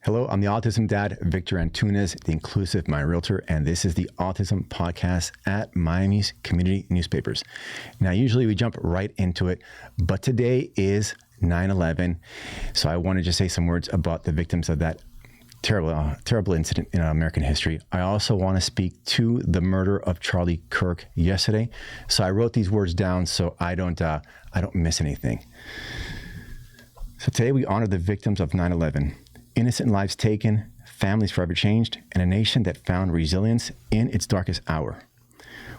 Hello, I'm the Autism Dad, Victor Antunes, the inclusive Miami realtor, and this is the Autism Podcast at Miami's community newspapers. Now, usually we jump right into it, but today is 9/11, so I want to just say some words about the victims of that terrible incident in American history. I also want to speak to the murder of Charlie Kirk yesterday, so I wrote these words down so I don't miss anything. So today we honor the victims of 9/11. Innocent lives taken, families forever changed, and a nation that found resilience in its darkest hour.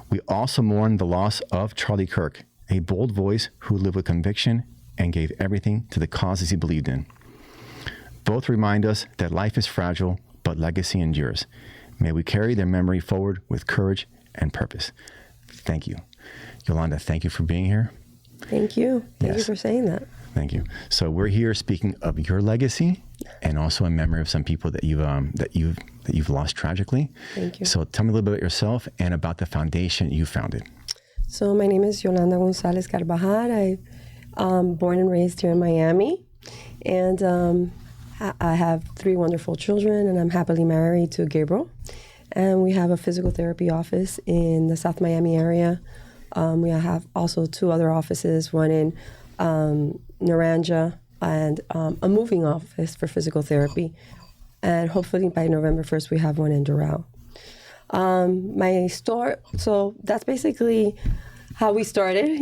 We also mourn the loss of Charlie Kirk, a bold voice who lived with conviction and gave everything to the causes he believed in. Both remind us that life is fragile, but legacy endures. May we carry their memory forward with courage and purpose. Thank you. Yolanda, thank you for being here. Thank you. Thank you for saying that. Thank you. So we're here speaking of your legacy and also in memory of some people that you've lost tragically. Thank you. So tell me a little bit about yourself and about the foundation you founded. So my name is Yolanda Carvajal. I'm born and raised here in Miami, and I have 3 wonderful children, and I'm happily married to Gabriel. And we have a physical therapy office in the South Miami area. We have also 2 other offices, one in Naranja and a moving office for physical therapy. And hopefully by November 1st, we have one in Doral. My store, so that's basically how we started,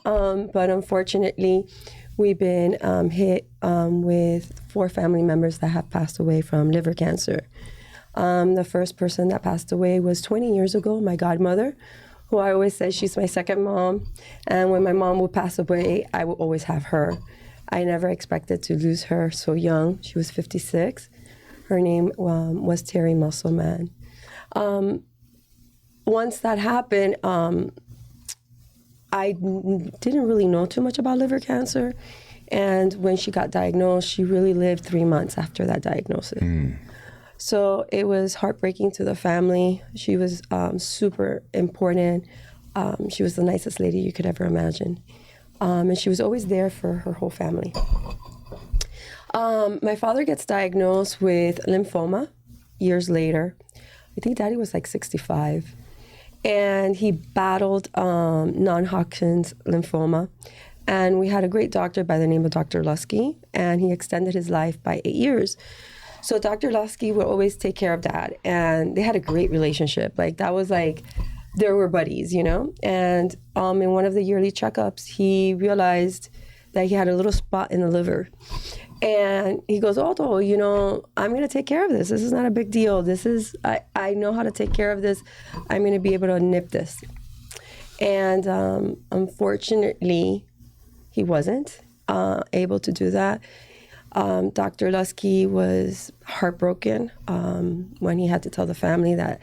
but unfortunately, we've been hit with 4 family members that have passed away from liver cancer. The first person that passed away was 20 years ago, my godmother, who I always say she's my second mom. And when my mom would pass away, I would always have her. I never expected to lose her so young. She was 56. Her name was Terry Musselman. Once that happened, I didn't really know too much about liver cancer. And when she got diagnosed, she really lived 3 months after that diagnosis. So it was heartbreaking to the family. She was super important. She was the nicest lady you could ever imagine. And she was always there for her whole family. My father gets diagnosed with lymphoma years later. I think Daddy was like 65. And he battled non-Hodgkin's lymphoma. And we had a great doctor by the name of Dr. Lusky, and he extended his life by 8 years. So Dr. Lusky would always take care of Dad, and they had a great relationship. That was they were buddies, And in one of the yearly checkups, he realized that he had a little spot in the liver. And he goes, Otto, I'm going to take care of this. This is not a big deal. I know how to take care of this. I'm going to be able to nip this. And unfortunately, he wasn't able to do that. Dr. Lusky was heartbroken when he had to tell the family that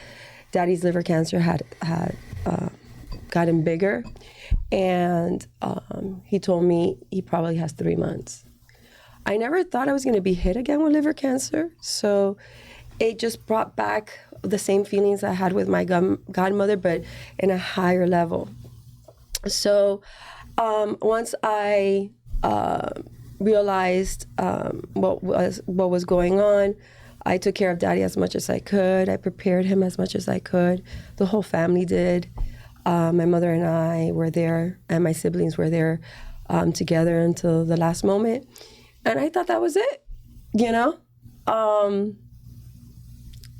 Daddy's liver cancer had gotten bigger. And he told me he probably has 3 months. I never thought I was going to be hit again with liver cancer. So it just brought back the same feelings I had with my godmother, but in a higher level. So once I realized what was going on, I took care of Daddy as much as I could. I prepared him as much as I could. The whole family did. My mother and I were there, and my siblings were there together until the last moment. And I thought that was it,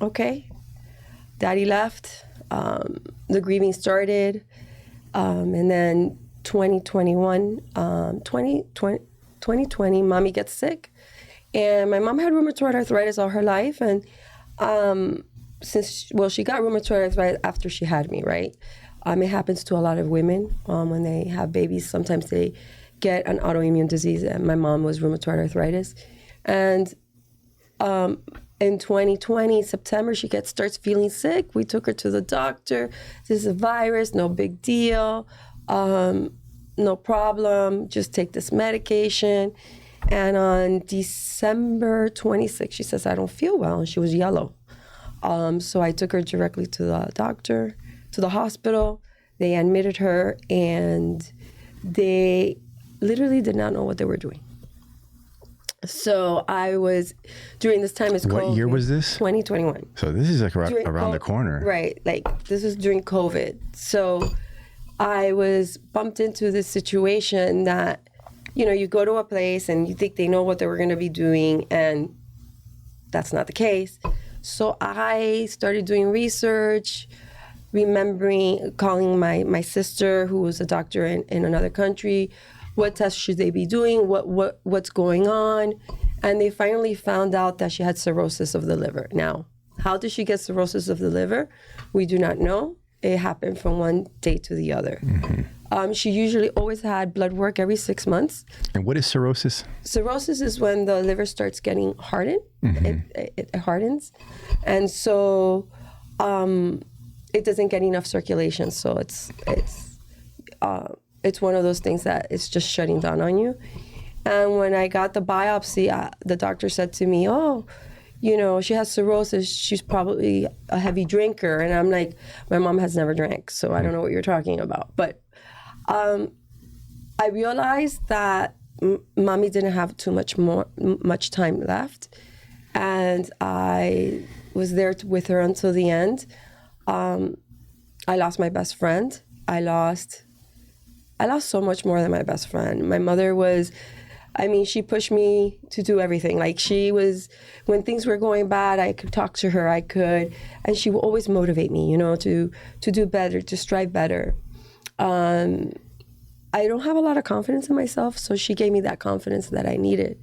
Okay. Daddy left. The grieving started. And then 2020, Mommy gets sick. And my mom had rheumatoid arthritis all her life. And she got rheumatoid arthritis after she had me, right? It happens to a lot of women when they have babies. Sometimes they get an autoimmune disease, and my mom was rheumatoid arthritis. And in 2020, September, she starts feeling sick. We took her to the doctor. This is a virus, no big deal, no problem, just take this medication. And on December 26th, she says, I don't feel well, and she was yellow. So I took her directly to the doctor, to the hospital. They admitted her, and they literally did not know what they were doing. So I was, during this time is COVID. What year was this? 2021. So this is like around the corner. Right. Like this was during COVID. So I was bumped into this situation that, you know, you go to a place and you think they know what they were going to be doing, and that's not the case. So I started doing research, remembering calling my sister, who was a doctor in another country. What tests should they be doing? What's going on? And they finally found out that she had cirrhosis of the liver. Now, how did she get cirrhosis of the liver? We do not know. It happened from one day to the other. Mm-hmm. She usually always had blood work every 6 months. And what is cirrhosis? Cirrhosis is when the liver starts getting hardened. Mm-hmm. It hardens. And so it doesn't get enough circulation. So it's one of those things that it's just shutting down on you. And when I got the biopsy, the doctor said to me, oh, you know, she has cirrhosis. She's probably a heavy drinker. And I'm like, my mom has never drank, so I don't know what you're talking about. But I realized that mommy didn't have much time left. And I was there with her until the end. I lost my best friend. I lost so much more than my best friend. My mother she pushed me to do everything. Like when things were going bad, I could talk to her, and she would always motivate me, you know, to do better, to strive better. I don't have a lot of confidence in myself, so she gave me that confidence that I needed.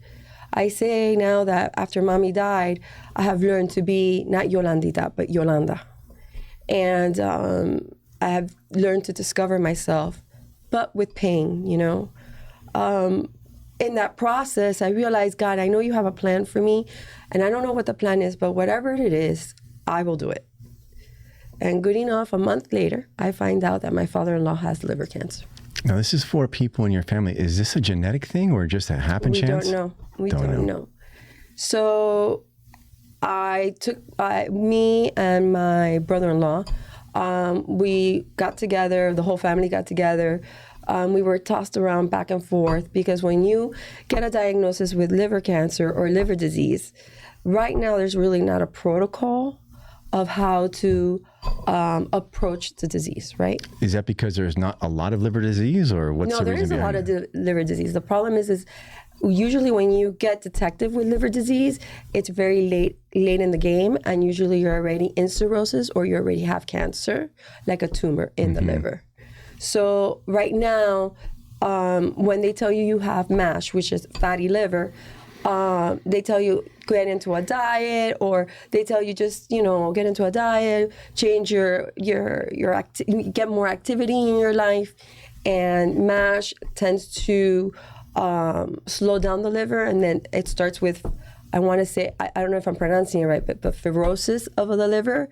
I say now that after mommy died, I have learned to be not Yolandita, but Yolanda. And I have learned to discover myself, but with pain, you know. In that process, I realized, God, I know you have a plan for me, and I don't know what the plan is, but whatever it is, I will do it. And good enough, a month later, I find out that my father-in-law has liver cancer. Now, this is for people in your family. Is this a genetic thing or just a happen chance? We don't know. So me and my brother-in-law, we got together, the whole family got together. We were tossed around back and forth because when you get a diagnosis with liver cancer or liver disease, right now there's really not a protocol of how to approach the disease, right? Is that because there's not a lot of liver disease, or what's the reason? No, there is a lot of liver disease. The problem is usually when you get detected with liver disease, it's very late in the game, and usually you're already in cirrhosis or you already have cancer, like a tumor in the liver. So right now, when they tell you have MASH, which is fatty liver, they tell you get into a diet, or they tell you just, you know, get into a diet, change get more activity in your life. And MASH tends to slow down the liver, and then it starts with, I want to say, I don't know if I'm pronouncing it right, but fibrosis of the liver.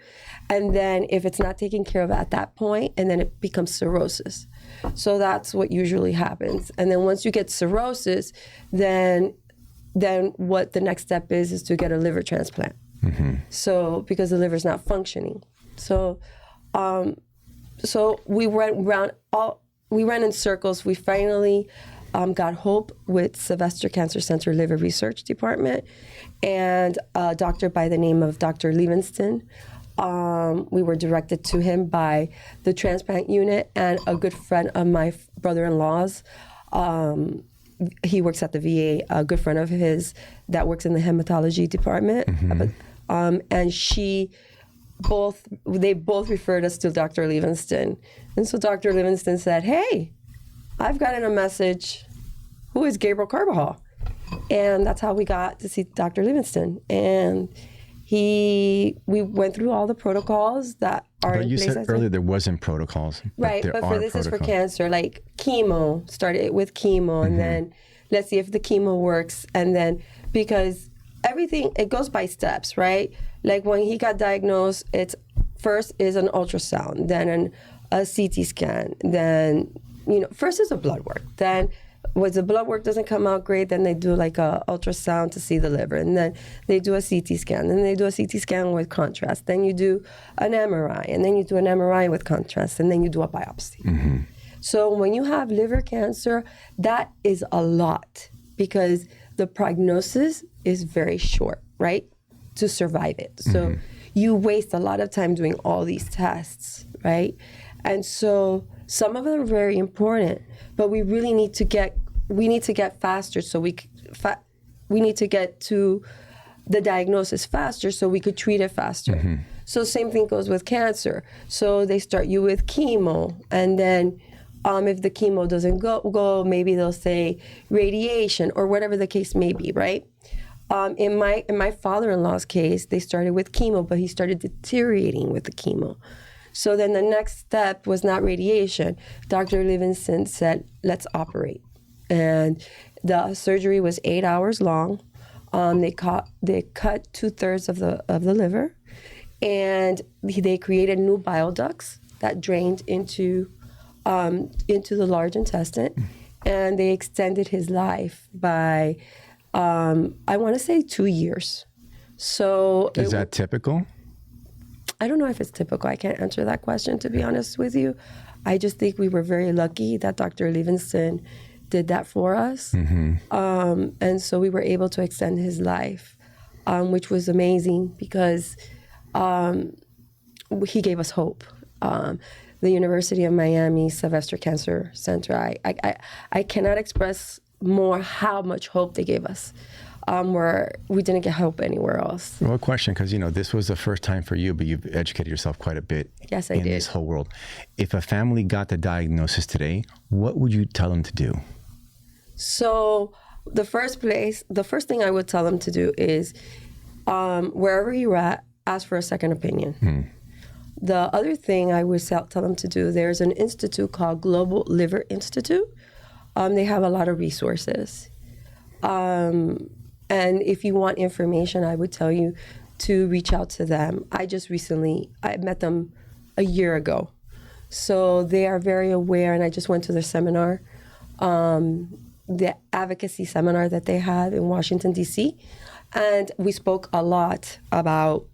And then if it's not taken care of at that point, and then it becomes cirrhosis. So that's what usually happens. And then once you get cirrhosis, then what the next step is to get a liver transplant. Mm-hmm. So because the liver's not functioning. So we ran in circles. We finally got hope with Sylvester Cancer Center Liver Research Department and a doctor by the name of Dr. Livingston. We were directed to him by the transplant unit and a good friend of my brother-in-law's. He works at the VA, a good friend of his that works in the hematology department. Mm-hmm. And they both referred us to Dr. Livingston. And so Dr. Livingston said, hey, I've gotten a message. Who is Gabriel Carvajal? And that's how we got to see Dr. Livingston. And we went through all the protocols that are in place. You said earlier there wasn't protocols. Right, but for this is for cancer, like chemo, started with chemo, and then let's see if the chemo works. And then, because everything, it goes by steps, right? Like when he got diagnosed, it's first is an ultrasound, then a CT scan, then, you know, first is a blood work. Then when the blood work doesn't come out great, then they do like a ultrasound to see the liver, and then they do a CT scan, and then they do a CT scan with contrast. Then you do an MRI, and then you do an MRI with contrast, and then you do a biopsy. So when you have liver cancer, that is a lot, because the prognosis is very short, right? To survive it. So you waste a lot of time doing all these tests, right? And so some of them are very important, but we really need to get faster, so we need to get to the diagnosis faster so we could treat it faster. So same thing goes with cancer. So they start you with chemo, and then if the chemo doesn't go, maybe they'll say radiation or whatever the case may be, right? In my father-in-law's case, they started with chemo, but he started deteriorating with the chemo. So then the next step was not radiation. Dr. Livingston said, let's operate. And the surgery was 8 hours long. They cut 2/3 of the liver, and they created new bile ducts that drained into the large intestine, and they extended his life by, I want to say 2 years. So is that typical? I don't know if it's typical. I can't answer that question, to be honest with you. I just think we were very lucky that Dr. Livingston did that for us. And so we were able to extend his life, which was amazing because he gave us hope. The University of Miami Sylvester Cancer Center, I cannot express more how much hope they gave us, where we didn't get help anywhere else. Well, a question, because this was the first time for you, but you've educated yourself quite a bit. Yes, I in did. This whole world. If a family got the diagnosis today, what would you tell them to do? So the first thing I would tell them to do is, wherever you're at, ask for a second opinion. The other thing I would tell them to do, there's an institute called Global Liver Institute. They have a lot of resources. And if you want information, I would tell you to reach out to them. I met them a year ago. So they are very aware, and I just went to their seminar, the Advocacy seminar that they had in Washington, D.C. And we spoke a lot about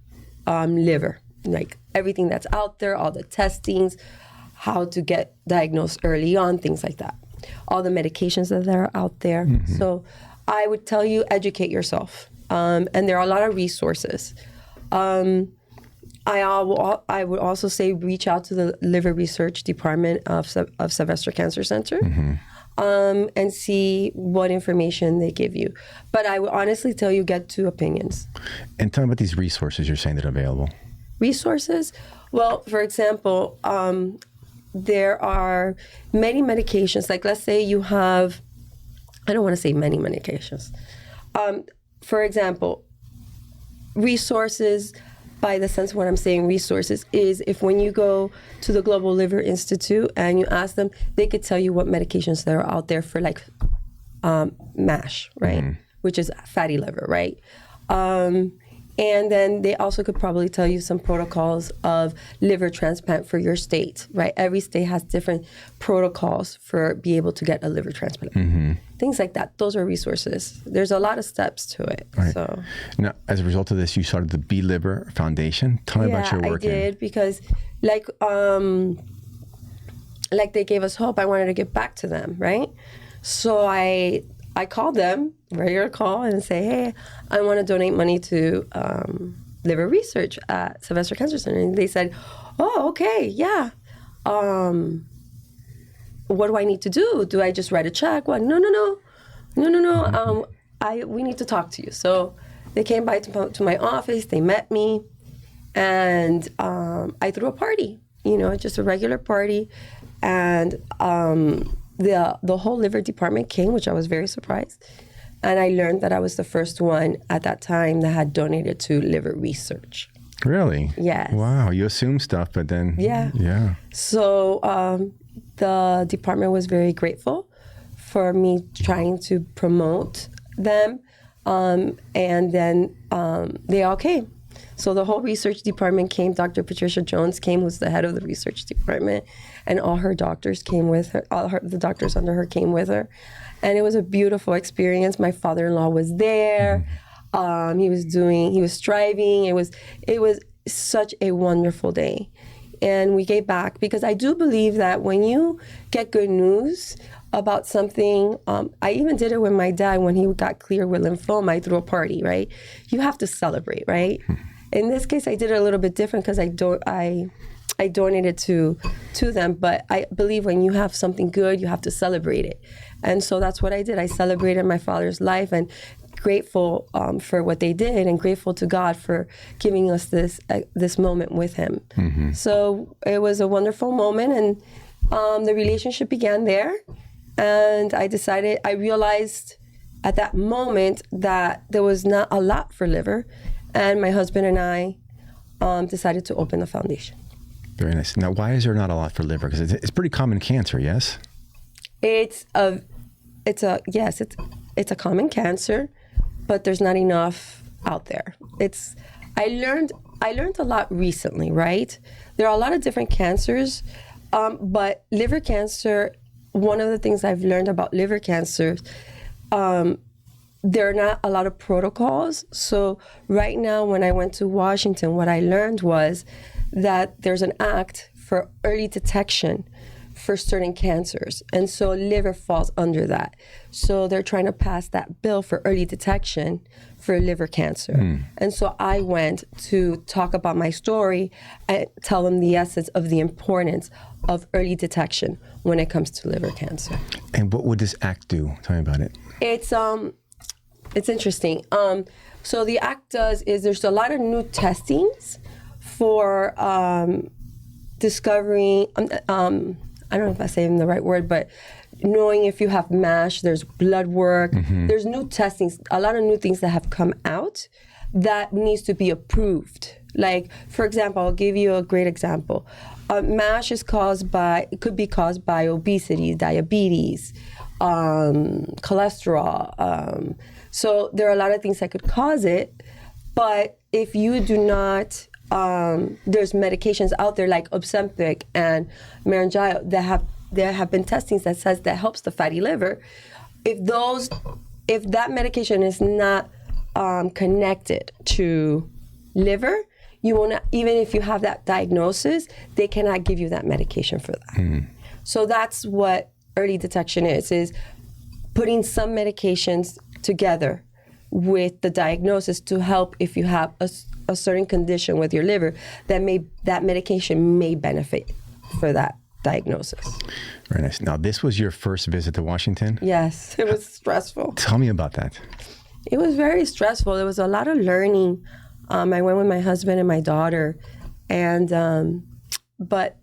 liver, like everything that's out there, all the testings, how to get diagnosed early on, things like that. All the medications that are out there. So I would tell you, educate yourself. And there are a lot of resources. I would also say reach out to the Liver Research Department of Sylvester Cancer Center and see what information they give you. But I would honestly tell you, get two opinions. And tell me about these resources you're saying that are available. Resources? Well, for example, there are many medications. Like, let's say you have, I don't want to say many medications. For example, resources, by the sense of what I'm saying, resources is if when you go to the Global Liver Institute and you ask them, they could tell you what medications that are out there for, like, MASH, right? Which is fatty liver, right? And then they also could probably tell you some protocols of liver transplant for your state, right? Every state has different protocols for be able to get a liver transplant. Things like that. Those are resources. There's a lot of steps to it. Right. So now, as a result of this, you started the BEELIVER Foundation. Tell me about your work. I did because, like they gave us hope. I wanted to get back to them, right? So I called them, regular call, and say, hey, I want to donate money to liver research at Sylvester Cancer Center. And they said, oh, okay, yeah. What do I need to do? Do I just write a check? Well, no. We need to talk to you. So they came by to my office. They met me, and I threw a party. Just a regular party, and the whole liver department came, which I was very surprised. And I learned that I was the first one at that time that had donated to liver research. Really? Yes. Wow. You assume stuff, but then... Yeah. So the department was very grateful for me trying to promote them. And then they all came. So the whole research department came. Dr. Patricia Jones came, who's the head of the research department, and all her doctors came with her. The doctors under her came with her, and it was a beautiful experience. My father-in-law was there. He was striving. It was such a wonderful day, and we gave back, because I do believe that when you get good news about something, I even did it with my dad when he got cleared with lymphoma. I threw a party, right? You have to celebrate, right? In this case, I did it a little bit different because I donated to them, but I believe when you have something good, you have to celebrate it. And so that's what I did. I celebrated my father's life, and grateful for what they did, and grateful to God for giving us this moment with him. So it was a wonderful moment, and the relationship began there. And I realized at that moment that there was not a lot for liver, and my husband and I decided to open the foundation. Very nice. Now, why is there not a lot for liver? Because it's pretty common cancer, yes? It's a common cancer, but there's not enough out there. I learned a lot recently, right? There are a lot of different cancers, but liver cancer, one of the things I've learned about liver cancer, there are not a lot of protocols. So right now, when I went to Washington, what I learned was that there's an act for early detection for certain cancers. And so liver falls under that. So they're trying to pass that bill for early detection for liver cancer. And so I went to talk about my story and tell them the essence of the importance of early detection when it comes to liver cancer. And what would this act do? Tell me about it. It's interesting. So the act does is there's a lot of new testings for discovering, I don't know if I'm saying the right word, but knowing if you have MASH, there's blood work, there's new testings, a lot of new things that have come out that needs to be approved. Like, for example, I'll give you a great example. MASH could be caused by obesity, diabetes, cholesterol. So there are a lot of things that could cause it, but if you do not, there's medications out there like Ozempic and Mounjaro there have been testings that says that helps the fatty liver. If that medication is not connected to liver, you won't, even if you have that diagnosis, they cannot give you that medication for that. So that's what early detection is putting some medications together with the diagnosis to help if you have a certain condition with your liver that medication may benefit for that diagnosis. Very nice. Now, this was your first visit to Washington? Yes, it was stressful. Tell me about that. It was very stressful. There was a lot of learning. I went with my husband and my daughter, and but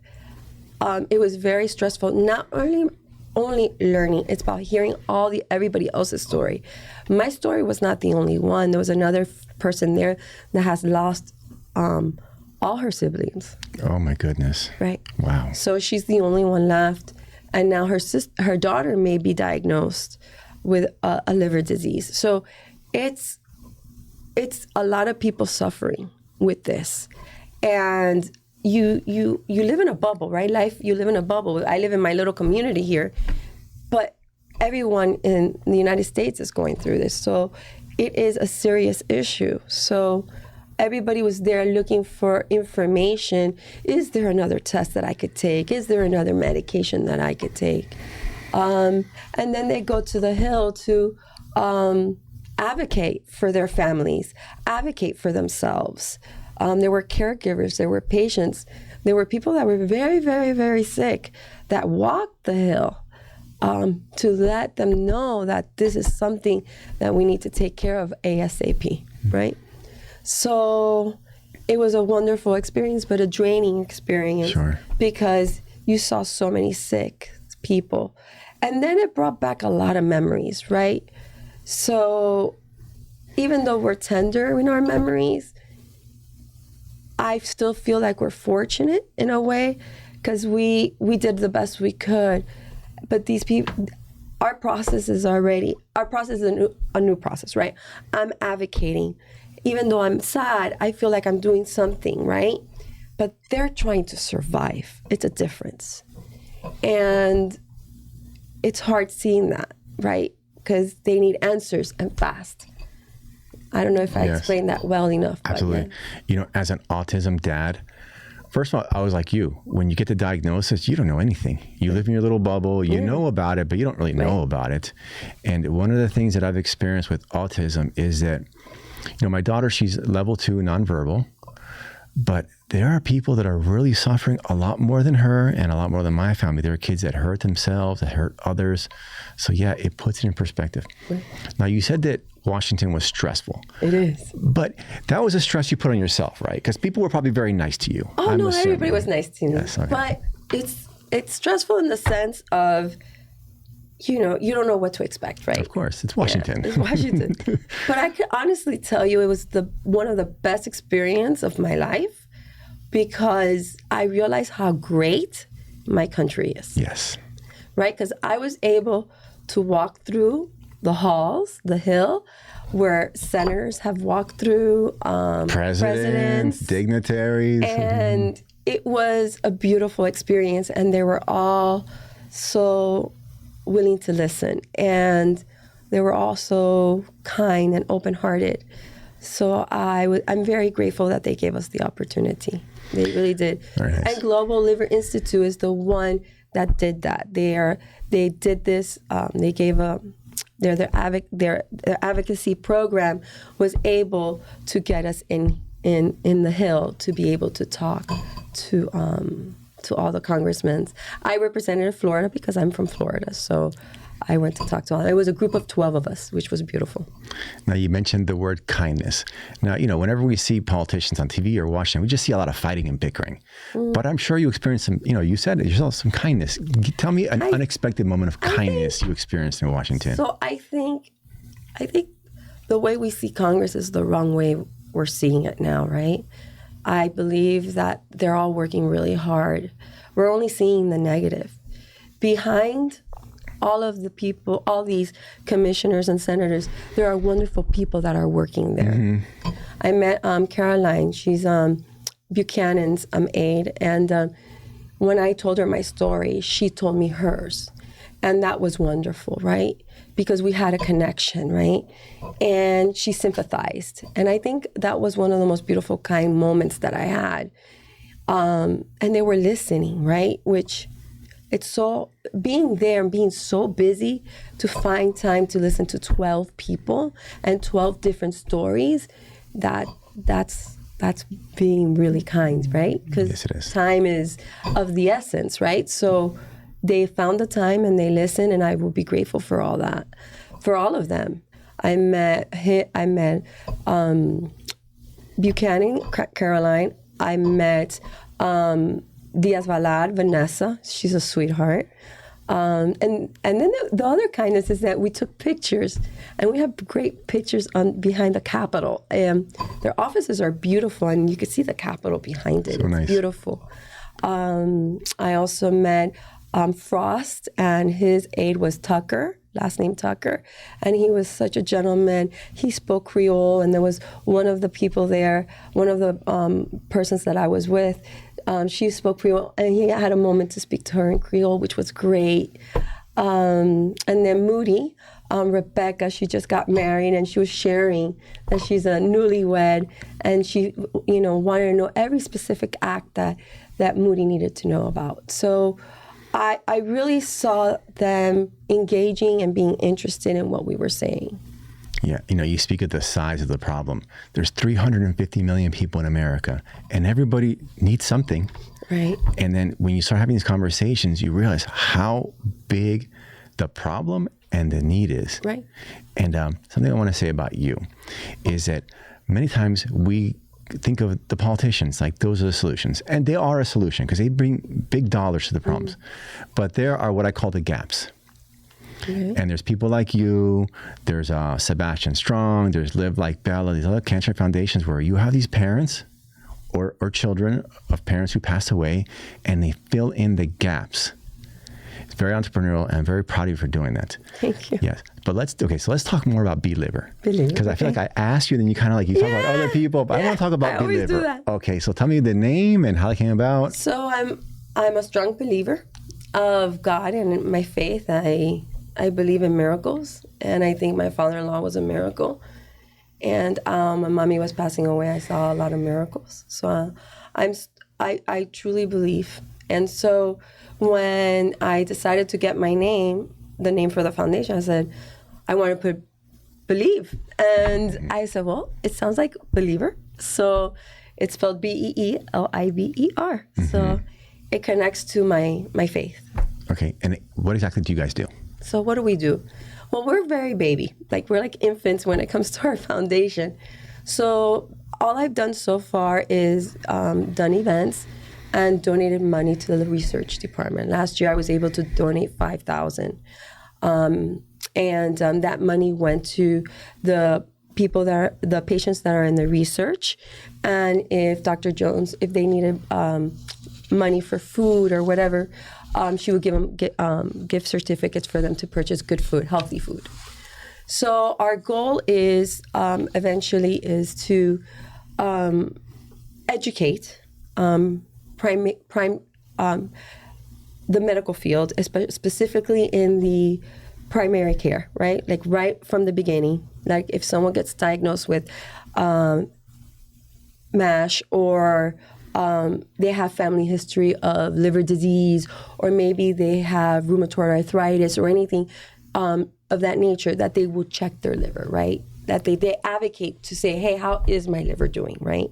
it was very stressful. Not only learning, it's about hearing everybody else's story. My story was not the only one. There was another person there that has lost all her siblings. Oh my goodness. Right. Wow. So she's the only one left, and now her daughter may be diagnosed with a liver disease. So it's a lot of people suffering with this, and you live in a bubble, right? You live in a bubble. I live in my little community here, but everyone in the United States is going through this. So it is a serious issue. So everybody was there looking for information. Is there another test that I could take? Is there another medication that I could take? And then they go to the Hill to advocate for their families, advocate for themselves. There were caregivers, there were patients, there were people that were very, very, very sick that walked the Hill to let them know that this is something that we need to take care of ASAP, right? So it was a wonderful experience, but a draining experience. Sure. Because you saw so many sick people. And then it brought back a lot of memories, right? So even though we're tender in our memories, I still feel like we're fortunate in a way because we did the best we could. But these people, our process is a new process, right? I'm advocating. Even though I'm sad, I feel like I'm doing something, right? But they're trying to survive. It's a difference. And it's hard seeing that, right? Because they need answers and fast. I don't know if I explained that well enough. Absolutely. Yeah. As an autism dad, first of all, I was like you. When you get the diagnosis, you don't know anything. You live in your little bubble. You know about it, but you don't really know about it. And one of the things that I've experienced with autism is that, my daughter, she's level 2 nonverbal, but there are people that are really suffering a lot more than her and a lot more than my family. There are kids that hurt themselves, that hurt others. So yeah, it puts it in perspective. Right. Now, you said that Washington was stressful. It is. But that was a stress you put on yourself, right? Because people were probably very nice to you. Oh, no, everybody was nice to me. Yes, okay. But it's stressful in the sense of, you don't know what to expect, right? Of course, it's Washington. Yeah, it's Washington. But I can honestly tell you it was one of the best experience of my life, because I realized how great my country is. Yes. Right? Because I was able to walk through the halls, the Hill, where senators have walked through, presidents, dignitaries. And it was a beautiful experience, and they were all so willing to listen, and they were all so kind and open-hearted. So I'm very grateful that they gave us the opportunity. They really did. Very nice. And Global Liver Institute is the one that did that. They did this. They gave their advocacy program was able to get us in the Hill to be able to talk to all the congressmen. I represented Florida because I'm from Florida, so I went to talk to all. It was a group of 12 of us, which was beautiful. Now, you mentioned the word kindness. Now, whenever we see politicians on TV or Washington, we just see a lot of fighting and bickering. But I'm sure you experienced some, you said it yourself, some kindness. Tell me an unexpected moment of kindness you experienced in Washington. So I think the way we see Congress is the wrong way we're seeing it now, right? I believe that they're all working really hard. We're only seeing the negative. Behind all of the people, all these commissioners and senators, there are wonderful people that are working there. Mm-hmm. I met Caroline. She's Buchanan's aide. And when I told her my story, she told me hers. And that was wonderful, right? Because we had a connection, right? And she sympathized. And I think that was one of the most beautiful, kind moments that I had. And they were listening, right? Which it's so, being there and being so busy to find time to listen to 12 people and 12 different stories, that's being really kind, right? Because yes, it is. Time is of the essence, right? So they found the time and they listened, and I will be grateful for all that, for all of them. I met Buchanan, Caroline. I met Diaz-Balart, Vanessa. She's a sweetheart. And then the other kindness is that we took pictures, and we have great pictures behind the Capitol. Their offices are beautiful, and you can see the Capitol behind it. So it's nice. Beautiful. I also met Frost, and his aide was Tucker, last name Tucker, and he was such a gentleman. He spoke Creole, and there was one of the people there, one of the persons that I was with, she spoke Creole, and he had a moment to speak to her in Creole, which was great. And then Moody, Rebecca, she just got married, and she was sharing that she's a newlywed, and she, wanted to know every specific act that Moody needed to know about. So I really saw them engaging and being interested in what we were saying. Yeah, you speak of the size of the problem. There's 350 million people in America, and everybody needs something. Right. And then when you start having these conversations, you realize how big the problem and the need is. Right. And something I want to say about you is that many times we think of the politicians like those are the solutions, and they are a solution because they bring big dollars to the problems. But there are what I call the gaps. Mm-hmm. And there's people like you, there's Sebastian Strong, there's Live Like Bella, these other cancer foundations where you have these parents or children of parents who passed away, and they fill in the gaps. It's very entrepreneurial, and I'm very proud of you for doing that. Thank you. Yes. But let's talk more about BEELIVER. Because I feel like I asked you, then you kind of like, you talk about other people, but I want to talk about I always do BEELIVER. that. Okay, so tell me the name and how it came about. So I'm a strong believer of God and my faith. I believe in miracles, and I think my father-in-law was a miracle. And my mommy was passing away. I saw a lot of miracles. So I truly believe. And so when I decided to get my name, the name for the foundation, I said, I want to put believe. And I said, well, it sounds like believer. So it's spelled BEELIVER. So it connects to my faith. Okay. And what exactly do you guys do? So what do we do? Well, we're very baby. Like, we're like infants when it comes to our foundation. So all I've done so far is done events and donated money to the research department. Last year, I was able to donate $5,000. And that money went to the people the patients that are in the research. And if Dr. Jones, if they needed money for food or whatever, she would give them gift certificates for them to purchase good food, healthy food. So our goal is eventually is to educate the medical field, specifically in the primary care, right? Like right from the beginning. Like if someone gets diagnosed with MASH, or they have family history of liver disease, or maybe they have rheumatoid arthritis or anything of that nature, that they will check their liver, right? That they advocate to say, hey, how is my liver doing, right?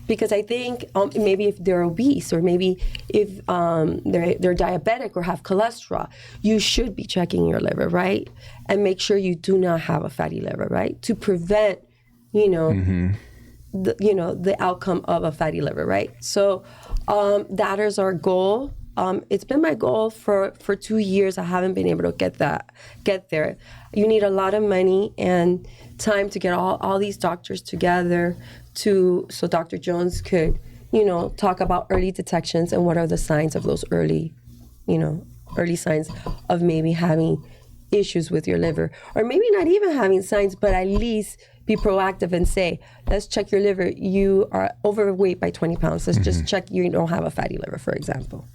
Because I think maybe if they're obese, or maybe if they're diabetic or have cholesterol, you should be checking your liver, right? And make sure you do not have a fatty liver, right? To prevent, the outcome of a fatty liver, right? So that is our goal. It's been my goal for 2 years. I haven't been able to get there. You need a lot of money and time to get all these doctors together so Dr. Jones could, talk about early detections and what are the signs of those early signs of maybe having issues with your liver, or maybe not even having signs, but at least be proactive and say, let's check your liver. You are overweight by 20 pounds. Let's just check you don't have a fatty liver, for example.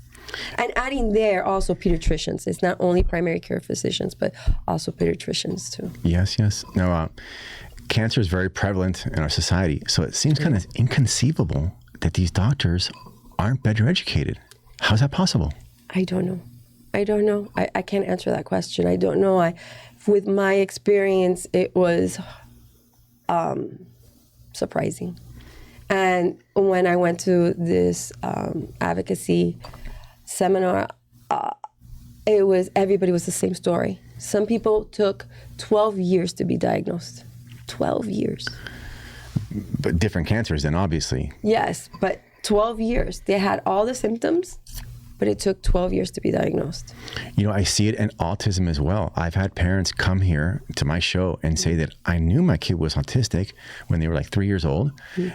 And adding there also pediatricians. It's not only primary care physicians, but also pediatricians too. Yes. Now, cancer is very prevalent in our society. So it seems kind of inconceivable that these doctors aren't better educated. How's that possible? I don't know. I can't answer that question. I don't know. With my experience, it was surprising. And when I went to this advocacy seminar, everybody was the same story. Some people took 12 years to be diagnosed. 12 years. But different cancers then, obviously. Yes, but 12 years. They had all the symptoms, but it took 12 years to be diagnosed. I see it in autism as well. I've had parents come here to my show and say that I knew my kid was autistic when they were like 3 years old.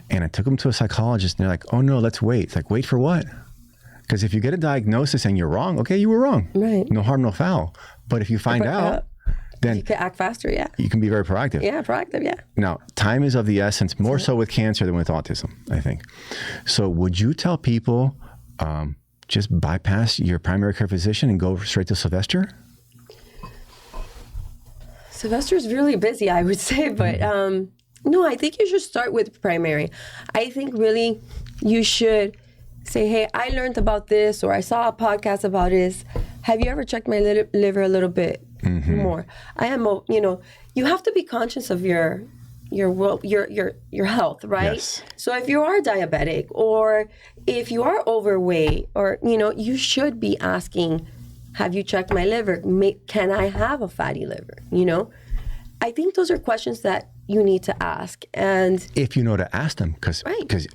And I took them to a psychologist and they're like, oh no, let's wait. It's like, wait for what? Because if you get a diagnosis and you're wrong, okay, you were wrong. Right. No harm, no foul. But if you find out, then you can act faster, yeah. You can be very proactive. Yeah, proactive, yeah. Now, time is of the essence, more so with cancer than with autism, I think. So would you tell people just bypass your primary care physician and go straight to Sylvester? Sylvester's really busy, I would say, but no, I think you should start with primary. I think really you should say, hey, I learned about this, or I saw a podcast about this. Have you ever checked my liver a little bit more? I am, you have to be conscious of your health, right? Yes. So if you are diabetic, or if you are overweight, or, you should be asking, have you checked my liver? Can I have a fatty liver? I think those are questions that you need to ask. And if you know to ask them, because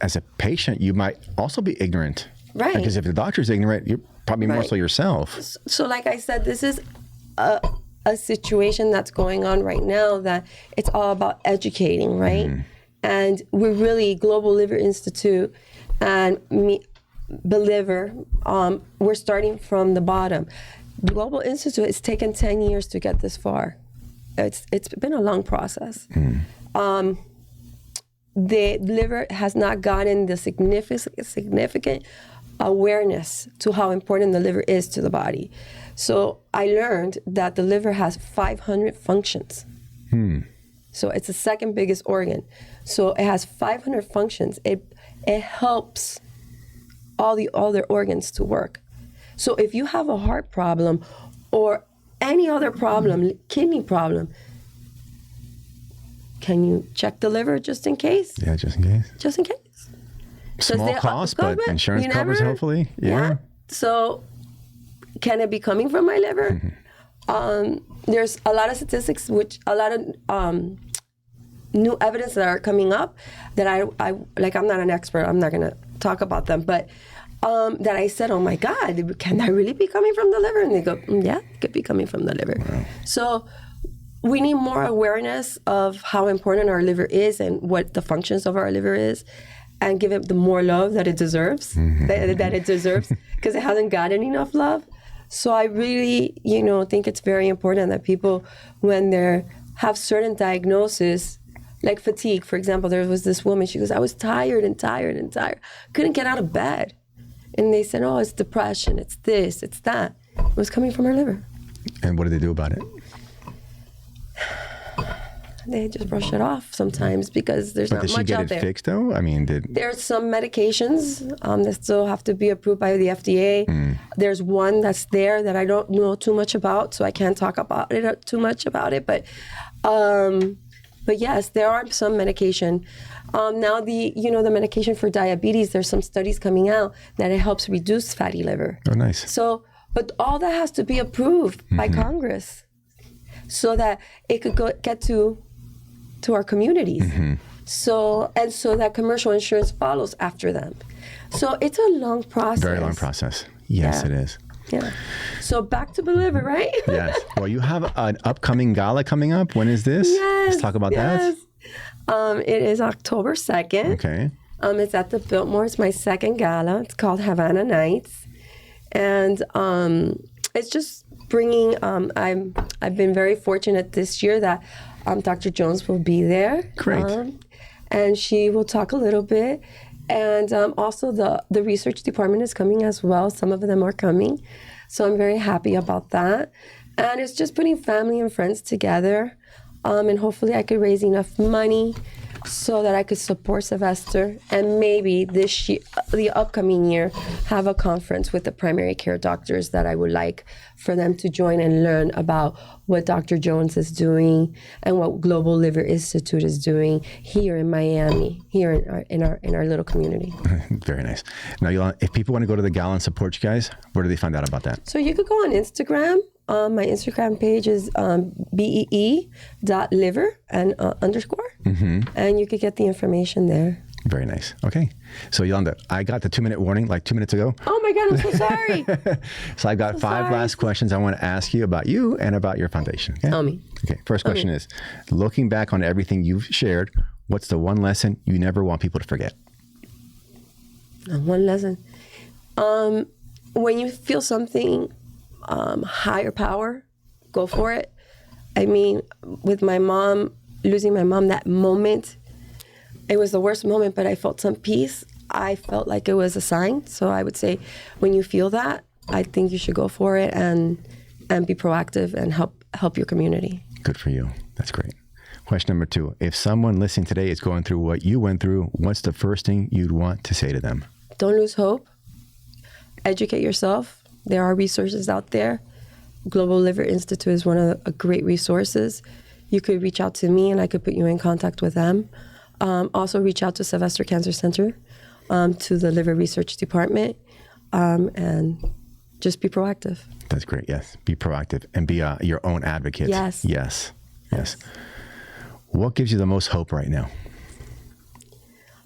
as a patient, you might also be ignorant. Right. Because if the doctor's ignorant, you're probably more so yourself. So like I said, this is a situation that's going on right now that it's all about educating, right? And we're really Global Liver Institute and BEELIVER, we're starting from the bottom. Global Institute, it's taken 10 years to get this far. It's been a long process. The liver has not gotten the significant awareness to how important the liver is to the body. So I learned that the liver has 500 functions. So it's the second biggest organ. So it has 500 functions. It helps all their organs to work. So if you have a heart problem or any other problem, kidney problem, can you check the liver just in case? Yeah, just in case. Just in case. Small cost, but insurance covers, hopefully. Yeah. So can it be coming from my liver? There's a lot of statistics, a lot of new evidence that are coming up that I like. I'm not an expert. I'm not going to talk about them, but that I said, oh my God, can that really be coming from the liver? And they go, yeah, it could be coming from the liver. Wow. So we need more awareness of how important our liver is and what the functions of our liver is, and give it the more love that it deserves, that it deserves, because it hasn't gotten enough love. So I really, think it's very important that people, when they have certain diagnoses, like fatigue, for example, there was this woman, she goes, I was tired and tired and tired, couldn't get out of bed. And they said, oh, it's depression, it's this, it's that. It was coming from her liver. And what did they do about it? They just brush it off sometimes because there's not much out there. But did she get it fixed, though? I mean, There's some medications that still have to be approved by the FDA. There's one that's there that I don't know too much about, so I can't talk about it too much about it. But yes, there are some medication. Now, the medication for diabetes, there's some studies coming out that it helps reduce fatty liver. Oh, nice. So, but all that has to be approved by Congress so that it could get to our communities. So that commercial insurance follows after them. So it's a long process. Very long process. Yes, it is. Yeah. So back to BEELIVER, right? Yes. Well, you have an upcoming gala coming up. When is this? Yes. Let's talk about that. It is October 2nd. Okay. It's at the Biltmore. It's my second gala. It's called Havana Nights. And it's just bringing, I've been very fortunate this year that Dr. Jones will be there. Great. And she will talk a little bit. And also the research department is coming as well. Some of them are coming. So I'm very happy about that. And it's just putting family and friends together. And hopefully I could raise enough money so that I could support Sylvester, and maybe this year, the upcoming year, have a conference with the primary care doctors that I would like for them to join and learn about what Dr. Jones is doing and what Global Liver Institute is doing here in Miami, here in our little community. Very nice. Now, Yolanda, if people want to go to the gala and support you guys, where do they find out about that? So you could go on Instagram. My Instagram page is bee.liver and underscore, and you could get the information there. Very nice. Okay. So, Yolanda, I got the 2-minute warning like 2 minutes ago. Oh, my God, I'm so sorry. So I've got five last questions I want to ask you about you and about your foundation. Okay? Tell me. Okay. First question is, looking back on everything you've shared, what's the one lesson you never want people to forget? One lesson. When you feel something higher power, go for it. I mean, with my mom, losing my mom, that moment, it was the worst moment, but I felt some peace. I felt like it was a sign. So I would say when you feel that, I think you should go for it and be proactive and help your community. Good for you. That's great. Question number 2. If someone listening today is going through what you went through, what's the first thing you'd want to say to them? Don't lose hope. Educate yourself. There are resources out there. Global Liver Institute is one of the great resources. You could reach out to me and I could put you in contact with them. Also reach out to Sylvester Cancer Center, to the Liver Research Department, and just be proactive. That's great, yes. Be proactive and be your own advocate. Yes. Yes. Yes. What gives you the most hope right now?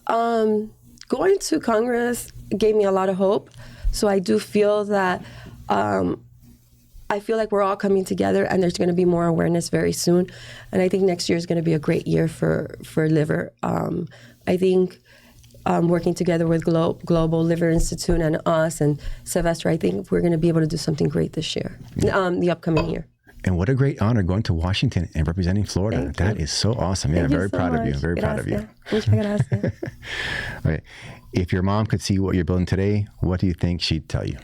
Going to Congress gave me a lot of hope. So I do feel that I feel like we're all coming together and there's going to be more awareness very soon. And I think next year is going to be a great year for liver. I think working together with Global Liver Institute and us and Sylvester, I think we're going to be able to do something great this year, the upcoming year. And what a great honor going to Washington and representing Florida. That is so awesome. Yeah, very proud of you. Very proud of you. Muchas gracias. Okay. If your mom could see what you're building today, what do you think she'd tell you?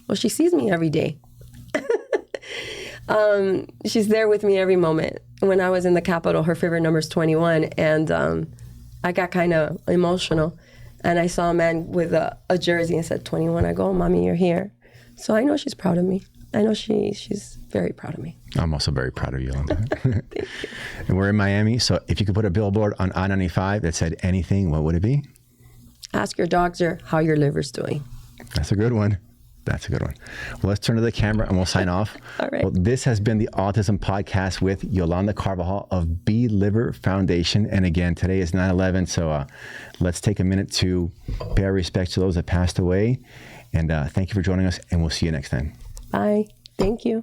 Well, she sees me every day. She's there with me every moment. When I was in the Capitol, her favorite number is 21, and I got kind of emotional. And I saw a man with a jersey and said 21. I go, oh, Mommy, you're here. So I know she's proud of me. I know she's very proud of me. I'm also very proud of you, Yolanda. Thank you. And we're in Miami, so if you could put a billboard on I-95 that said anything, what would it be? Ask your doctor how your liver's doing. That's a good one. That's a good one. Well, let's turn to the camera and we'll sign off. All right. Well, this has been the Autism Podcast with Yolanda Carvajal of BEELIVER Foundation. And again, today is 9/11, so let's take a minute to pay our respects to those that passed away. And thank you for joining us, and we'll see you next time. Bye. Thank you.